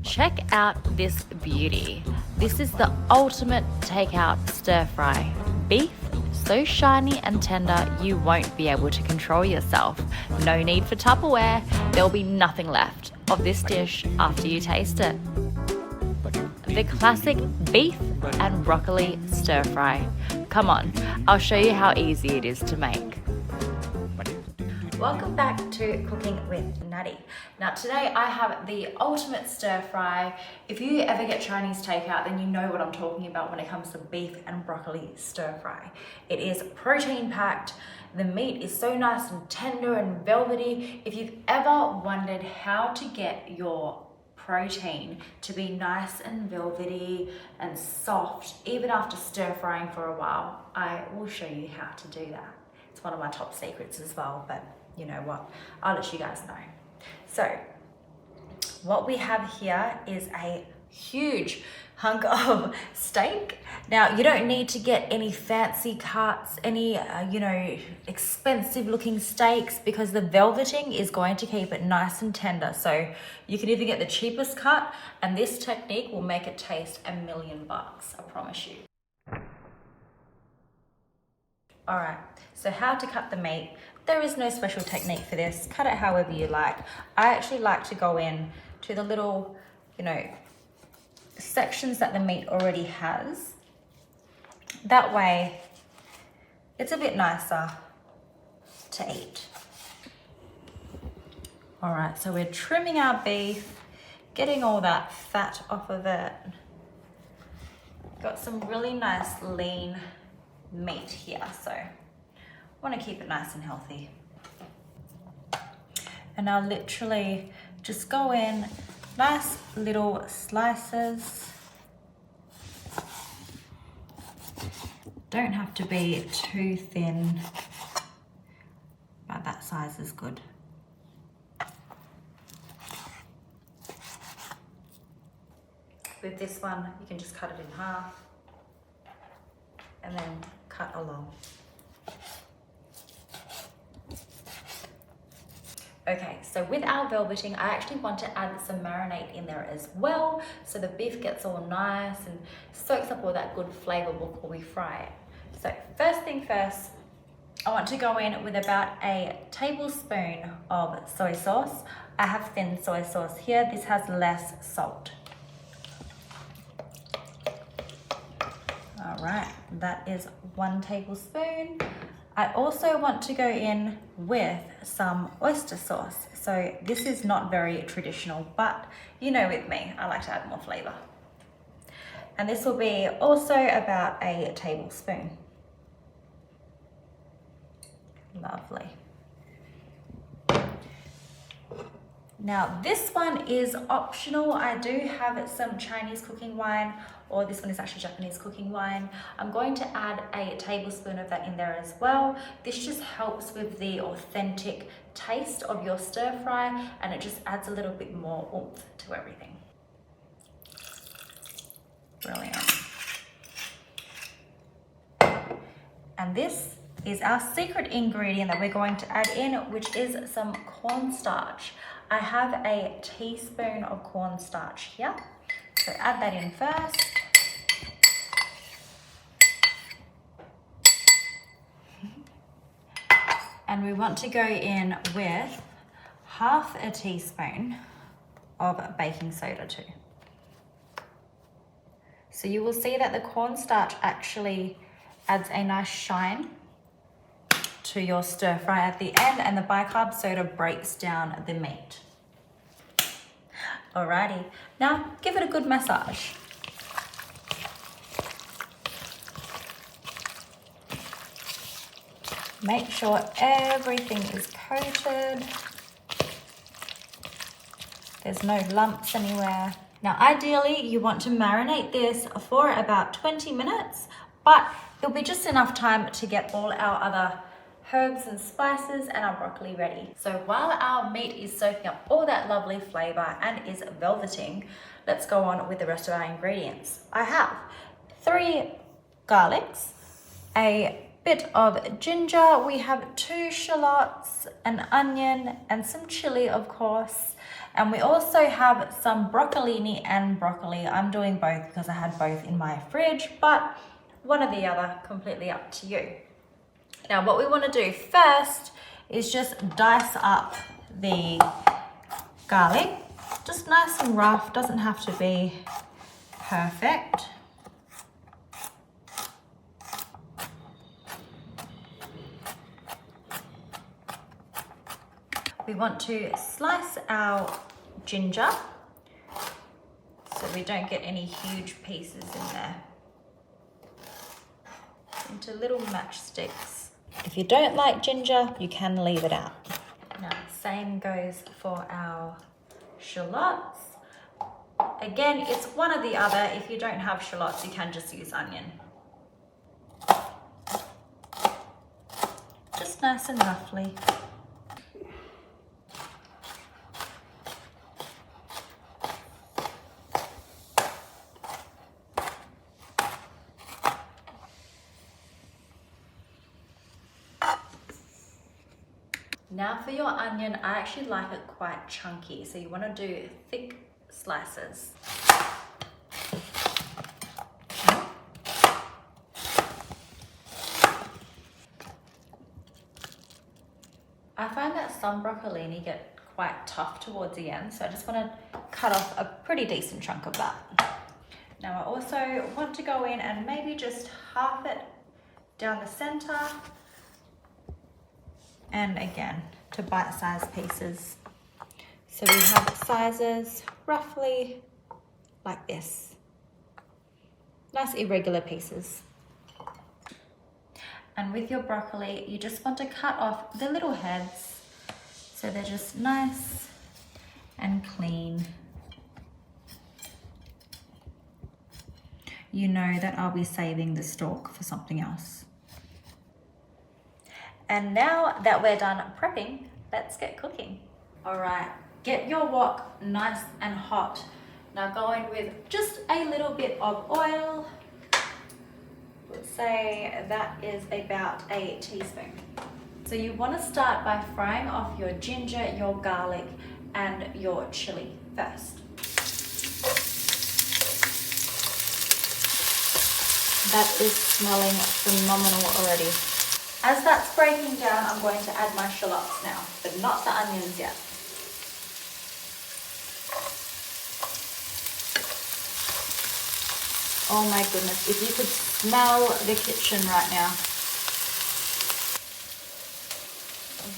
Check out this beauty. This is the ultimate takeout stir fry. Beef so shiny and tender you won't be able to control yourself. No need for Tupperware. There'll be nothing left of this dish after you taste it. The classic beef and broccoli stir fry. Come on, I'll show you how easy it is to make. Welcome back to Cooking with Natty. Now today I have the ultimate stir fry. If you ever get Chinese takeout, then you know what I'm talking about when it comes to beef and broccoli stir fry. It is protein packed. The meat is so nice and tender and velvety. If you've ever wondered how to get your protein to be nice and velvety and soft, even after stir frying for a while, I will show you how to do that. It's one of my top secrets as well, but you know what, I'll let you guys know. So what we have here is a huge hunk of steak. Now you don't need to get any fancy cuts, any expensive looking steaks, because the velveting is going to keep it nice and tender. So you can either get the cheapest cut, and this technique will make it taste $1,000,000, I promise you. All right, so how to cut the meat. There is no special technique for this. Cut it however you like. I actually like to go in to the little, sections that the meat already has. That way, it's a bit nicer to eat. All right, so we're trimming our beef, getting all that fat off of it. Got some really nice lean meat here, so want to keep it nice and healthy. And I'll literally just go in nice little slices. Don't have to be too thin, but that size is good. With this one, you can just cut it in half and then cut along. Okay, so with our velveting, I actually want to add some marinade in there as well, so the beef gets all nice and soaks up all that good flavor before we fry it. So first thing first, I want to go in with about a tablespoon of soy sauce. I have thin soy sauce here. This has less salt. All right, that is 1 tablespoon. I also want to go in with some oyster sauce. So this is not very traditional, but you know with me, I like to add more flavor. And this will be also about a tablespoon. Lovely. Now this one is optional. I do have some Chinese cooking wine, or this one is actually Japanese cooking wine. I'm going to add a tablespoon of that in there as well. This just helps with the authentic taste of your stir fry, and it just adds a little bit more oomph to everything. Brilliant. And this is our secret ingredient that we're going to add in, which is some cornstarch. I have a teaspoon of cornstarch here. So add that in first. And we want to go in with half a teaspoon of baking soda too. So you will see that the cornstarch actually adds a nice shine to your stir fry at the end, and the bicarb soda breaks down the meat. Alrighty, now give it a good massage. Make sure everything is coated. There's no lumps anywhere. Now ideally you want to marinate this for about 20 minutes, but it'll be just enough time to get all our other herbs and spices and our broccoli ready. So while our meat is soaking up all that lovely flavor and is velveting, let's go on with the rest of our ingredients. I have 3 garlics, a bit of ginger, we have 2 shallots, an onion, and some chili, of course, And we also have some broccolini and broccoli. I'm doing both because I had both in my fridge, but one or the other, completely up to you. Now what we want to do first is just dice up the garlic, just nice and rough, doesn't have to be perfect. We want to slice our ginger so we don't get any huge pieces in there, into little matchsticks. If you don't like ginger, you can leave it out. Now, same goes for our shallots. Again, it's one or the other. If you don't have shallots, you can just use onion. Just nice and roughly. Now for your onion, I actually like it quite chunky, so you want to do thick slices. I find that some broccolini get quite tough towards the end, so I just want to cut off a pretty decent chunk of that. Now I also want to go in and maybe just half it down the center, and again to bite-sized pieces. So we have sizes roughly like this. Nice irregular pieces. And with your broccoli, you just want to cut off the little heads so they're just nice and clean. You know that I'll be saving the stalk for something else. And now that we're done prepping, let's get cooking. All right, get your wok nice and hot. Now go in with just a little bit of oil. Let's say that is about a teaspoon. So you want to start by frying off your ginger, your garlic, and your chili first. That is smelling phenomenal already. As that's breaking down, I'm going to add my shallots now, but not the onions yet. Oh my goodness, if you could smell the kitchen right now.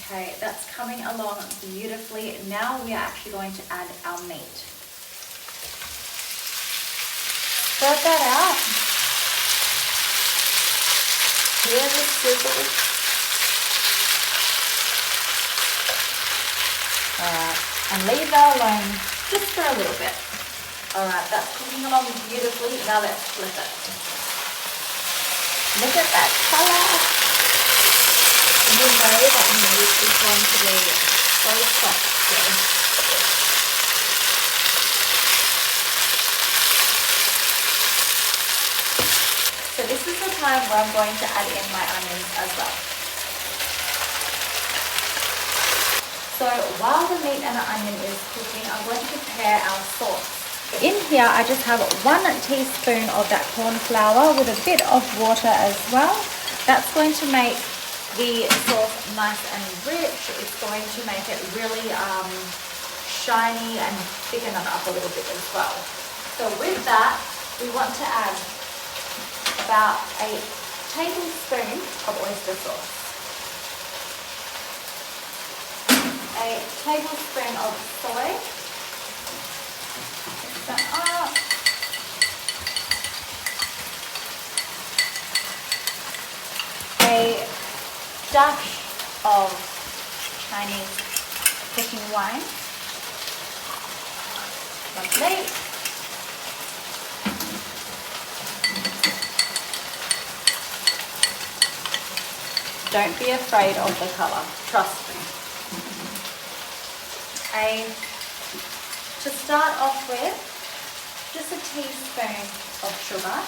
Okay, that's coming along beautifully. Now we are actually going to add our meat. Spread that out. Hear the sizzle. Alright, and leave that alone just for a little bit. Alright, that's cooking along beautifully. Now let's flip it. Look at that colour. You know that meat is going to be so soft still. So this is the time where I'm going to add in my onions as well. So while the meat and the onion is cooking, I'm going to prepare our sauce. In here, I just have 1 teaspoon of that corn flour with a bit of water as well. That's going to make the sauce nice and rich. It's going to make it really shiny and thicken it up a little bit as well. So with that, we want to add about a tablespoon of oyster sauce, a tablespoon of soy, mix that up, a dash of Chinese cooking wine, lovely. Don't be afraid of the colour, trust me. To start off with, just a teaspoon of sugar.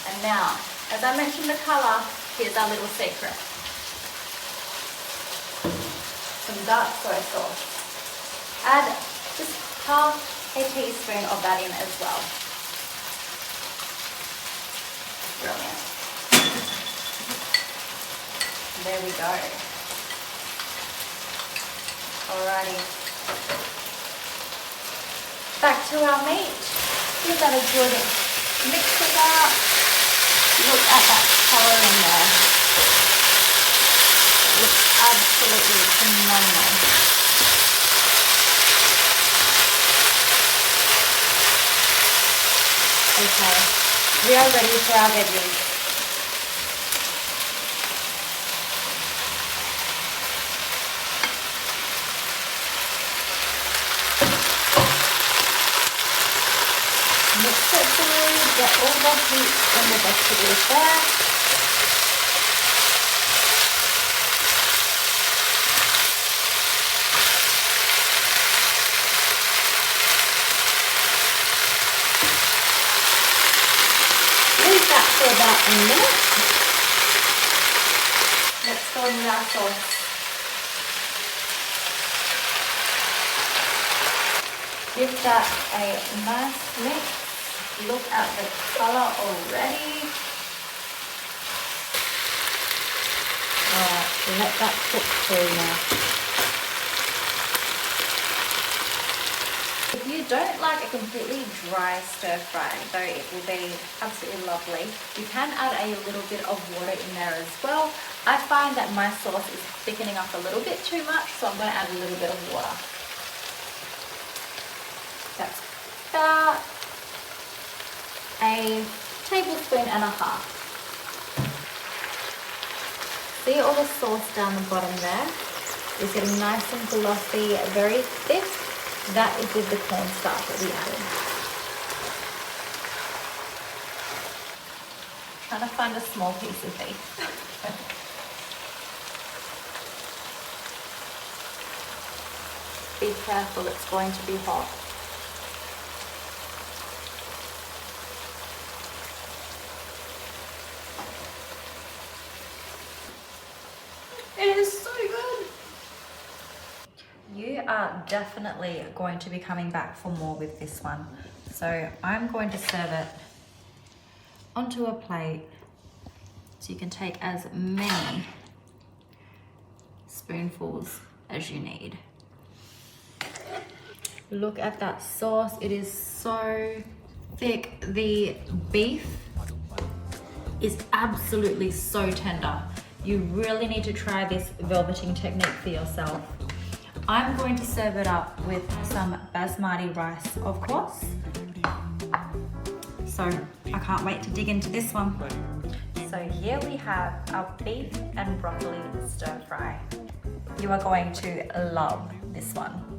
And now, as I mentioned the colour, Here's our little secret. Some dark soy sauce. Add just half a teaspoon of that in as well. Brilliant. There we go. Alrighty. Back to our meat. Give that a good mix it up. Look at that colour in there. It looks absolutely phenomenal. Okay, we are ready for our veggies. Mix it through, get all the heat in the vegetables there. Leave that for about a minute. Let's go in our sauce. Give that a nice mix. Look at the color already. Alright, let that cook through now. If you don't like a completely dry stir fry, though it will be absolutely lovely, you can add a little bit of water in there as well. I find that my sauce is thickening up a little bit too much, so I'm going to add a little bit of water. That's about a tablespoon and a half. See all the sauce down the bottom there? It's getting nice and glossy, very thick. That is with the cornstarch that we added. Trying to find a small piece of beef. Be careful, it's going to be hot. It is so good. You are definitely going to be coming back for more with this one. So I'm going to serve it onto a plate so you can take as many spoonfuls as you need. Look at that sauce. It is so thick. The beef is absolutely so tender. You really need to try this velveting technique for yourself. I'm going to serve it up with some basmati rice, of course. So I can't wait to dig into this one. So here we have our beef and broccoli stir fry. You are going to love this one.